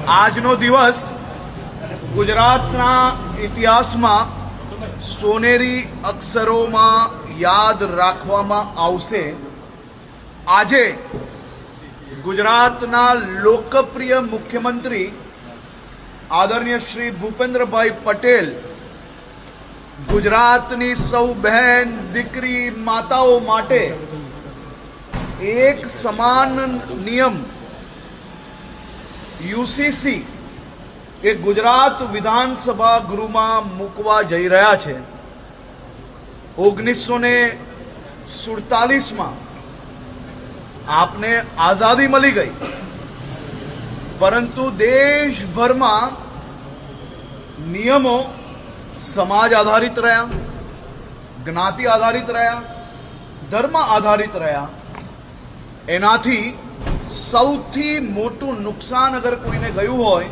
આજનો દિવસ ગુજરાતના ઇતિહાસમાં સોનેરી અક્ષરોમાં યાદ રાખવામાં આવશે। આજે ગુજરાતના લોકપ્રિય મુખ્યમંત્રી આદરણીય શ્રી ભૂપેન્દ્રભાઈ પટેલ ગુજરાતની સૌ બહેન દીકરી માતાઓ માટે એક સમાન નિયમ યુસીસી એ ગુજરાત વિધાનસભા ગૃહમાં મૂકવા જઈ રહ્યા છે। 1947માં આપને આઝાદી મળી ગઈ, પરંતુ દેશભરમાં નિયમો સમાજ આધારિત રહ્યા, જ્ઞાતિ આધારિત રહ્યા, ધર્મ આધારિત રહ્યા। એનાથી સૌથી મોટું નુકસાન અગર કોઈને ગયું હોય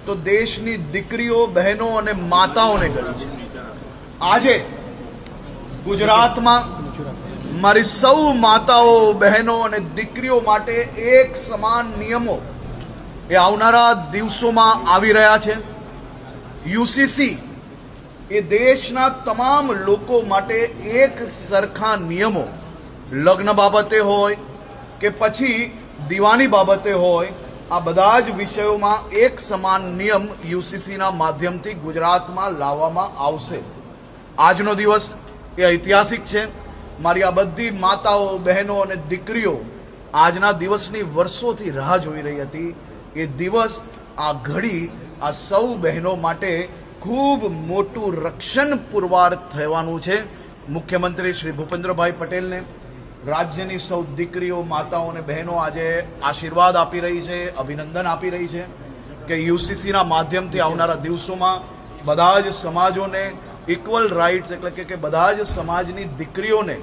તો દેશની દીકરીઓ, બહેનો અને માતાઓને ગયું છે। આજે ગુજરાતમાં મારી સૌ માતાઓ, બહેનો અને દીકરીઓ માટે એક સમાન નિયમો એ આવનારા દિવસોમાં આવી રહ્યા છે। યુસીસી એ દેશના તમામ લોકો માટે એક સરખા નિયમો, લગ્ન બાબતે હોય કે પછી દીવાની બાબતે હોય, આ બધા જ વિષયોમાં એક સમાન નિયમ યુસીસીના માધ્યમથી ગુજરાતમાં લાવવામાં આવશે। આજનો દિવસ એ ઐતિહાસિક છે। મારી આ બધી માતાઓ, બહેનો અને દીકરીઓ આજના દિવસની વર્ષોથી રાહ જોઈ રહી હતી। એ દિવસ, આ ઘડી આ સૌ બહેનો માટે ખૂબ મોટું રક્ષણ પુરવાર થવાનું છે। મુખ્યમંત્રી શ્રી ભૂપેન્દ્રભાઈ પટેલને રાજ્યની સૌ દીકરીઓ, માતાઓ અને બહેનો આજે આશીર્વાદ આપી રહી છે, અભિનંદન આપી રહી છે કે યુસીસીના માધ્યમથી આવનારા દિવસોમાં બધા જ સમાજોને ઇક્વલ રાઇટ્સ, એટલે કે બધા જ સમાજની દીકરીઓને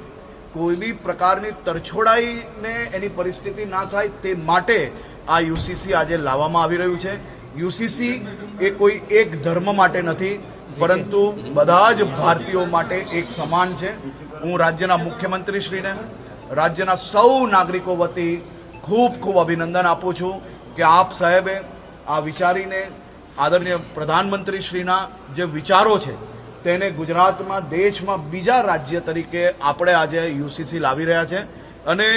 કોઈ બી પ્રકારની તરછોડાઈને એની પરિસ્થિતિ ના થાય તે માટે આ યુસીસી આજે લાવવામાં આવી રહ્યું છે। યુસીસી એ કોઈ એક ધર્મ માટે નથી, પરંતુ બધા જ ભારતીયો માટે એક સમાન છે। હું રાજ્યના મુખ્યમંત્રીશ્રીને, રાજ્યના સૌ નાગરિકો વતી ખૂબ ખૂબ અભિનંદન આપું છું કે આપ સાહેબે આ વિચારીને આદરણીય પ્રધાનમંત્રીશ્રીના જે વિચારો છે તેને ગુજરાતમાં, દેશમાં બીજા રાજ્ય તરીકે આપણે આજે યુસીસી લાવી રહ્યા છે। અને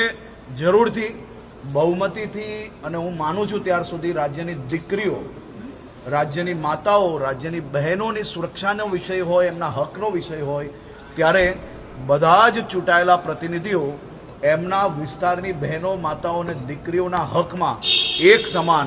જરૂરથી બહુમતીથી, અને હું માનું છું ત્યાર સુધી રાજ્યની દીકરીઓ, રાજ્યની માતાઓ, રાજ્યની બહેનોની સુરક્ષાનો વિષય હોય, એમના હકનો વિષય હોય, ત્યારે બધા જ ચૂંટાયેલા પ્રતિનિધિઓ એમના વિસ્તારની બહેનો, માતાઓ અને દીકરીઓના હકમાં એક સમાન